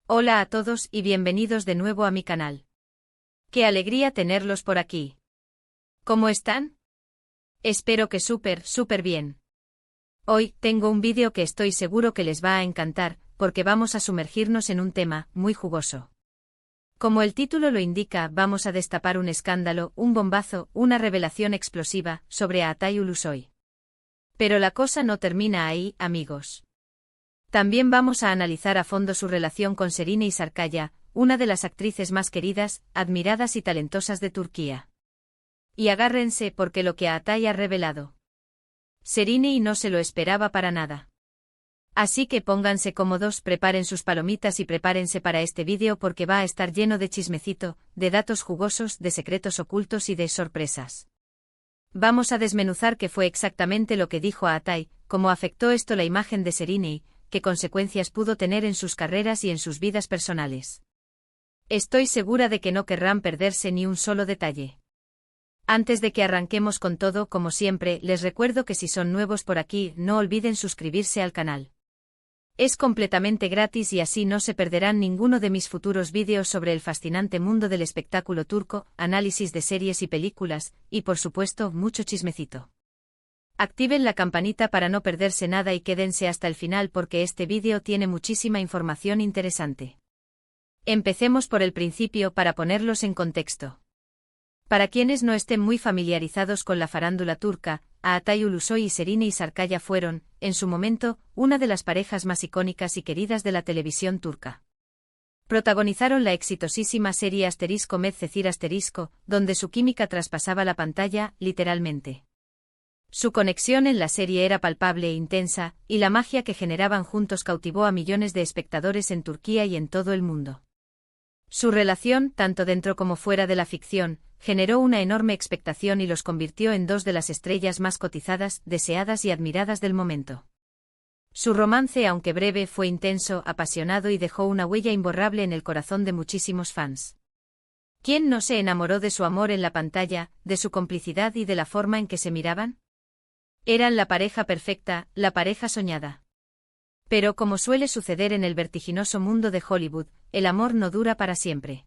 Hola a todos y bienvenidos de nuevo a mi canal. ¡Qué alegría tenerlos por aquí! ¿Cómo están? Espero que súper bien. Hoy tengo un vídeo que estoy seguro que les va a encantar, porque vamos a sumergirnos en un tema muy jugoso. Como el título lo indica, vamos a destapar un escándalo, un bombazo, una revelación explosiva sobre Atay Ulusoy. Pero la cosa no termina ahí, amigos. También vamos a analizar a fondo su relación con Serine Sarıkaya, una de las actrices más queridas, admiradas y talentosas de Turquía. Y agárrense porque lo que Atay ha revelado. Serine no se lo esperaba para nada. Así que pónganse cómodos, preparen sus palomitas y prepárense para este vídeo porque va a estar lleno de chismecito, de datos jugosos, de secretos ocultos y de sorpresas. Vamos a desmenuzar qué fue exactamente lo que dijo a Atay, cómo afectó esto la imagen de Serine, qué consecuencias pudo tener en sus carreras y en sus vidas personales. Estoy segura de que no querrán perderse ni un solo detalle. Antes de que arranquemos con todo, como siempre, les recuerdo que si son nuevos por aquí, no olviden suscribirse al canal. Es completamente gratis y así no se perderán ninguno de mis futuros vídeos sobre el fascinante mundo del espectáculo turco, análisis de series y películas, y por supuesto, mucho chismecito. Activen la campanita para no perderse nada y quédense hasta el final porque este vídeo tiene muchísima información interesante. Empecemos por el principio para ponerlos en contexto. Para quienes no estén muy familiarizados con la farándula turca, Atay Ulusoy y Serine Sarıkaya fueron, en su momento, una de las parejas más icónicas y queridas de la televisión turca. Protagonizaron la exitosísima serie Medcezir donde su química traspasaba la pantalla, literalmente. Su conexión en la serie era palpable e intensa, y la magia que generaban juntos cautivó a millones de espectadores en Turquía y en todo el mundo. Su relación, tanto dentro como fuera de la ficción, generó una enorme expectación y los convirtió en dos de las estrellas más cotizadas, deseadas y admiradas del momento. Su romance, aunque breve, fue intenso, apasionado y dejó una huella imborrable en el corazón de muchísimos fans. ¿Quién no se enamoró de su amor en la pantalla, de su complicidad y de la forma en que se miraban? Eran la pareja perfecta, la pareja soñada. Pero como suele suceder en el vertiginoso mundo de Hollywood, el amor no dura para siempre.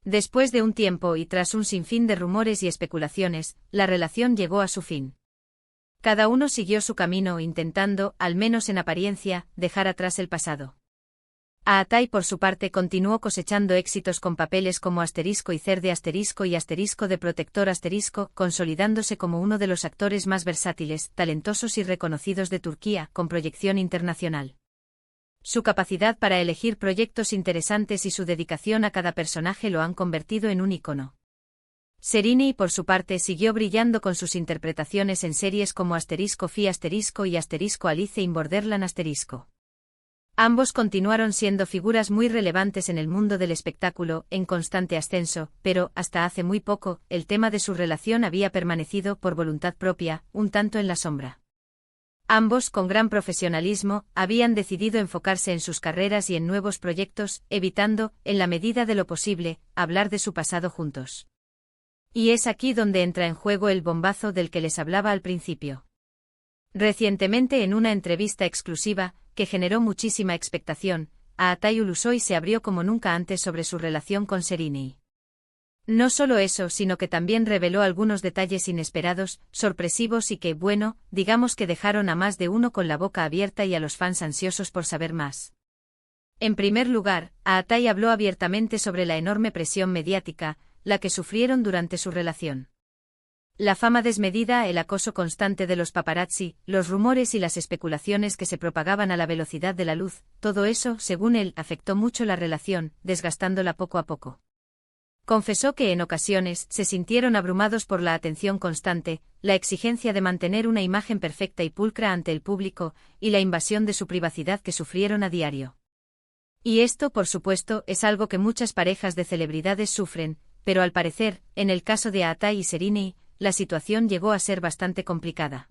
Después de un tiempo y tras un sinfín de rumores y especulaciones, la relación llegó a su fin. Cada uno siguió su camino intentando, al menos en apariencia, dejar atrás el pasado. Atay por su parte continuó cosechando éxitos con papeles como y Cerde y de Protector consolidándose como uno de los actores más versátiles, talentosos y reconocidos de Turquía, con proyección internacional. Su capacidad para elegir proyectos interesantes y su dedicación a cada personaje lo han convertido en un ícono. Serine por su parte siguió brillando con sus interpretaciones en series como Fi y Alice in Borderland Ambos continuaron siendo figuras muy relevantes en el mundo del espectáculo, en constante ascenso, pero, hasta hace muy poco, el tema de su relación había permanecido por voluntad propia, un tanto en la sombra. Ambos, con gran profesionalismo, habían decidido enfocarse en sus carreras y en nuevos proyectos, evitando, en la medida de lo posible, hablar de su pasado juntos. Y es aquí donde entra en juego el bombazo del que les hablaba al principio. Recientemente en una entrevista exclusiva, que generó muchísima expectación, Atay Ulusoy se abrió como nunca antes sobre su relación con Serine. No solo eso, sino que también reveló algunos detalles inesperados, sorpresivos y que, bueno, digamos que dejaron a más de uno con la boca abierta y a los fans ansiosos por saber más. En primer lugar, Atay habló abiertamente sobre la enorme presión mediática, la que sufrieron durante su relación. La fama desmedida, el acoso constante de los paparazzi, los rumores y las especulaciones que se propagaban a la velocidad de la luz, todo eso, según él, afectó mucho la relación, desgastándola poco a poco. Confesó que en ocasiones se sintieron abrumados por la atención constante, la exigencia de mantener una imagen perfecta y pulcra ante el público, y la invasión de su privacidad que sufrieron a diario. Y esto, por supuesto, es algo que muchas parejas de celebridades sufren, pero al parecer, en el caso de Atay y Serine, la situación llegó a ser bastante complicada.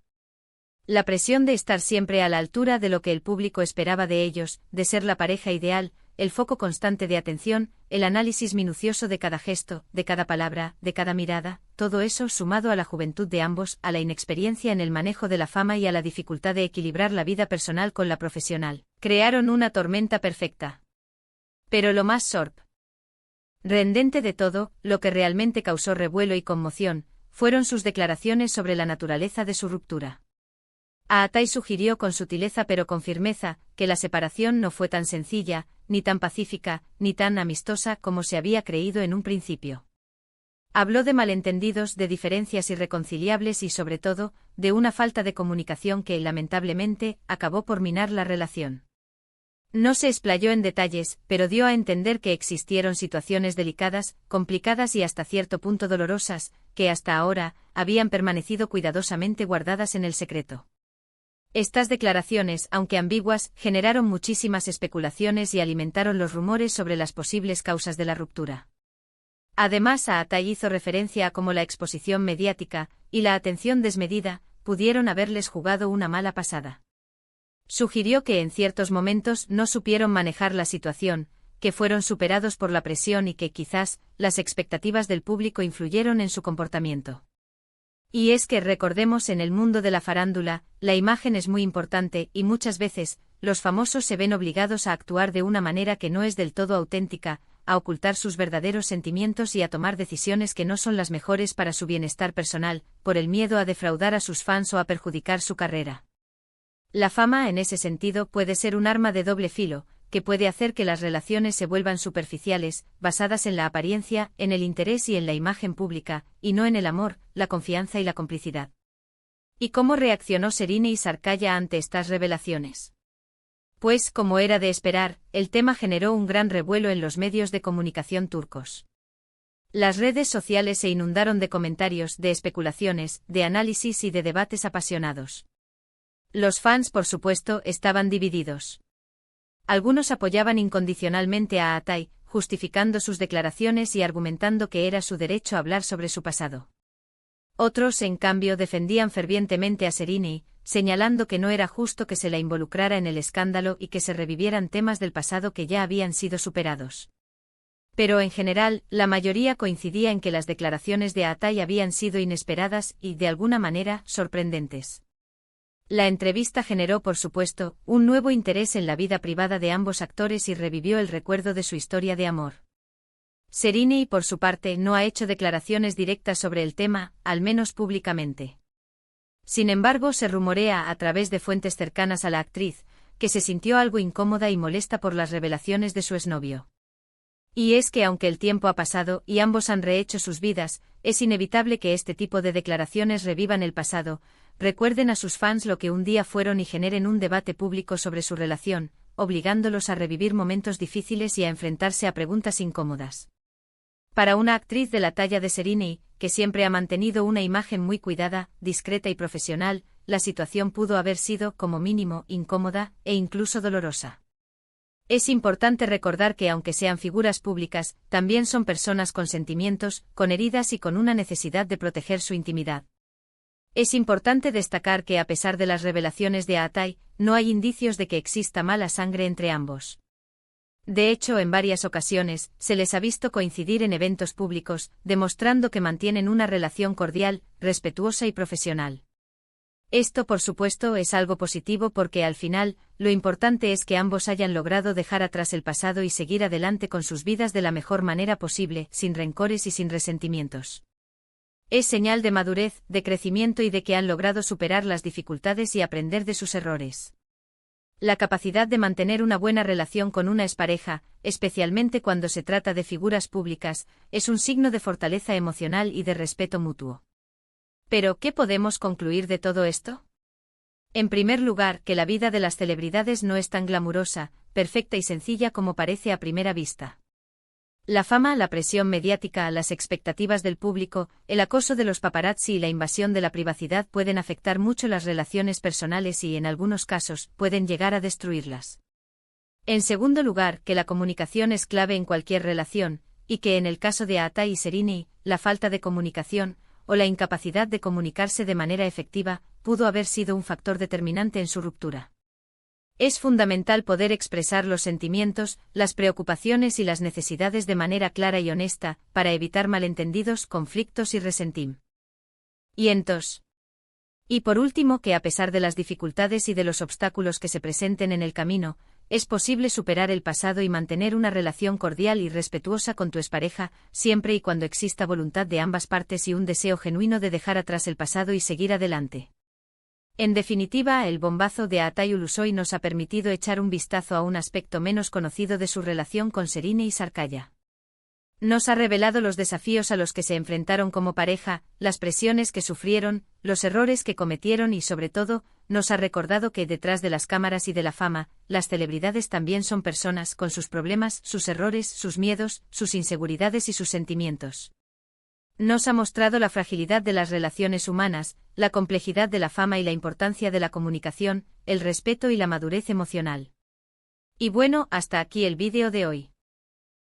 La presión de estar siempre a la altura de lo que el público esperaba de ellos, de ser la pareja ideal, el foco constante de atención, el análisis minucioso de cada gesto, de cada palabra, de cada mirada, todo eso sumado a la juventud de ambos, a la inexperiencia en el manejo de la fama y a la dificultad de equilibrar la vida personal con la profesional, crearon una tormenta perfecta. Pero lo más sorprendente de todo, lo que realmente causó revuelo y conmoción, fueron sus declaraciones sobre la naturaleza de su ruptura. Aatai sugirió con sutileza pero con firmeza, que la separación no fue tan sencilla, ni tan pacífica, ni tan amistosa como se había creído en un principio. Habló de malentendidos, de diferencias irreconciliables y sobre todo, de una falta de comunicación que, lamentablemente, acabó por minar la relación. No se explayó en detalles, pero dio a entender que existieron situaciones delicadas, complicadas y hasta cierto punto dolorosas, que hasta ahora, habían permanecido cuidadosamente guardadas en el secreto. Estas declaraciones, aunque ambiguas, generaron muchísimas especulaciones y alimentaron los rumores sobre las posibles causas de la ruptura. Además, Aatai hizo referencia a cómo la exposición mediática y la atención desmedida pudieron haberles jugado una mala pasada. Sugirió que en ciertos momentos no supieron manejar la situación, que fueron superados por la presión y que quizás las expectativas del público influyeron en su comportamiento. Y es que recordemos, en el mundo de la farándula, la imagen es muy importante y muchas veces, los famosos se ven obligados a actuar de una manera que no es del todo auténtica, a ocultar sus verdaderos sentimientos y a tomar decisiones que no son las mejores para su bienestar personal, por el miedo a defraudar a sus fans o a perjudicar su carrera. La fama, en ese sentido, puede ser un arma de doble filo, que puede hacer que las relaciones se vuelvan superficiales, basadas en la apariencia, en el interés y en la imagen pública, y no en el amor, la confianza y la complicidad. ¿Y cómo reaccionó Serine y Sarkaya ante estas revelaciones? Pues, como era de esperar, el tema generó un gran revuelo en los medios de comunicación turcos. Las redes sociales se inundaron de comentarios, de especulaciones, de análisis y de debates apasionados. Los fans, por supuesto, estaban divididos. Algunos apoyaban incondicionalmente a Aatai, justificando sus declaraciones y argumentando que era su derecho hablar sobre su pasado. Otros, en cambio, defendían fervientemente a Serine, señalando que no era justo que se la involucrara en el escándalo y que se revivieran temas del pasado que ya habían sido superados. Pero en general, la mayoría coincidía en que las declaraciones de Aatai habían sido inesperadas y, de alguna manera, sorprendentes. La entrevista generó, por supuesto, un nuevo interés en la vida privada de ambos actores y revivió el recuerdo de su historia de amor. Serine, por su parte, no ha hecho declaraciones directas sobre el tema, al menos públicamente. Sin embargo, se rumorea, a través de fuentes cercanas a la actriz, que se sintió algo incómoda y molesta por las revelaciones de su exnovio. Y es que aunque el tiempo ha pasado y ambos han rehecho sus vidas, es inevitable que este tipo de declaraciones revivan el pasado, recuerden a sus fans lo que un día fueron y generen un debate público sobre su relación, obligándolos a revivir momentos difíciles y a enfrentarse a preguntas incómodas. Para una actriz de la talla de Serine, que siempre ha mantenido una imagen muy cuidada, discreta y profesional, la situación pudo haber sido, como mínimo, incómoda e incluso dolorosa. Es importante recordar que aunque sean figuras públicas, también son personas con sentimientos, con heridas y con una necesidad de proteger su intimidad. Es importante destacar que a pesar de las revelaciones de Aatai, no hay indicios de que exista mala sangre entre ambos. De hecho, en varias ocasiones, se les ha visto coincidir en eventos públicos, demostrando que mantienen una relación cordial, respetuosa y profesional. Esto, por supuesto, es algo positivo porque al final, lo importante es que ambos hayan logrado dejar atrás el pasado y seguir adelante con sus vidas de la mejor manera posible, sin rencores y sin resentimientos. Es señal de madurez, de crecimiento y de que han logrado superar las dificultades y aprender de sus errores. La capacidad de mantener una buena relación con una expareja, especialmente cuando se trata de figuras públicas, es un signo de fortaleza emocional y de respeto mutuo. Pero, ¿qué podemos concluir de todo esto? En primer lugar, que la vida de las celebridades no es tan glamurosa, perfecta y sencilla como parece a primera vista. La fama, la presión mediática, las expectativas del público, el acoso de los paparazzi y la invasión de la privacidad pueden afectar mucho las relaciones personales y, en algunos casos, pueden llegar a destruirlas. En segundo lugar, que la comunicación es clave en cualquier relación, y que en el caso de Aatai y Serine, la falta de comunicación, o la incapacidad de comunicarse de manera efectiva, pudo haber sido un factor determinante en su ruptura. Es fundamental poder expresar los sentimientos, las preocupaciones y las necesidades de manera clara y honesta, para evitar malentendidos, conflictos y resentimientos. Y por último, que a pesar de las dificultades y de los obstáculos que se presenten en el camino, es posible superar el pasado y mantener una relación cordial y respetuosa con tu expareja, siempre y cuando exista voluntad de ambas partes y un deseo genuino de dejar atrás el pasado y seguir adelante. En definitiva, el bombazo de Aatay Ulusoy nos ha permitido echar un vistazo a un aspecto menos conocido de su relación con Serine y Sarkaya. Nos ha revelado los desafíos a los que se enfrentaron como pareja, las presiones que sufrieron, los errores que cometieron y sobre todo, nos ha recordado que detrás de las cámaras y de la fama, las celebridades también son personas con sus problemas, sus errores, sus miedos, sus inseguridades y sus sentimientos. Nos ha mostrado la fragilidad de las relaciones humanas, la complejidad de la fama y la importancia de la comunicación, el respeto y la madurez emocional. Y bueno, hasta aquí el vídeo de hoy.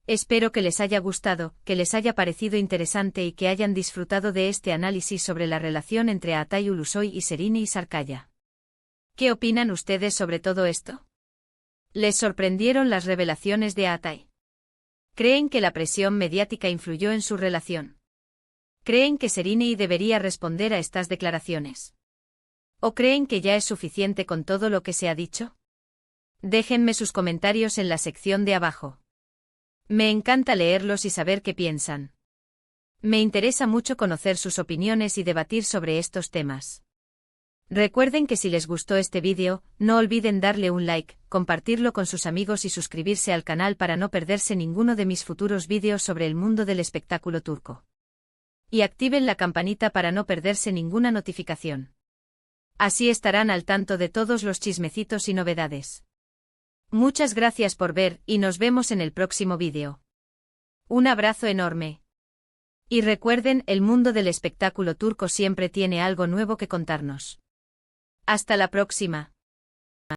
Espero que les haya gustado, que les haya parecido interesante y que hayan disfrutado de este análisis sobre la relación entre Aatay Ulusoy y Serine y Sarkaya. ¿Qué opinan ustedes sobre todo esto? ¿Les sorprendieron las revelaciones de Aatay? ¿Creen que la presión mediática influyó en su relación? ¿Creen que Serine debería responder a estas declaraciones? ¿O creen que ya es suficiente con todo lo que se ha dicho? Déjenme sus comentarios en la sección de abajo. Me encanta leerlos y saber qué piensan. Me interesa mucho conocer sus opiniones y debatir sobre estos temas. Recuerden que si les gustó este vídeo, no olviden darle un like, compartirlo con sus amigos y suscribirse al canal para no perderse ninguno de mis futuros vídeos sobre el mundo del espectáculo turco. Y activen la campanita para no perderse ninguna notificación. Así estarán al tanto de todos los chismecitos y novedades. Muchas gracias por ver y nos vemos en el próximo vídeo. Un abrazo enorme. Y recuerden, el mundo del espectáculo turco siempre tiene algo nuevo que contarnos. Hasta la próxima.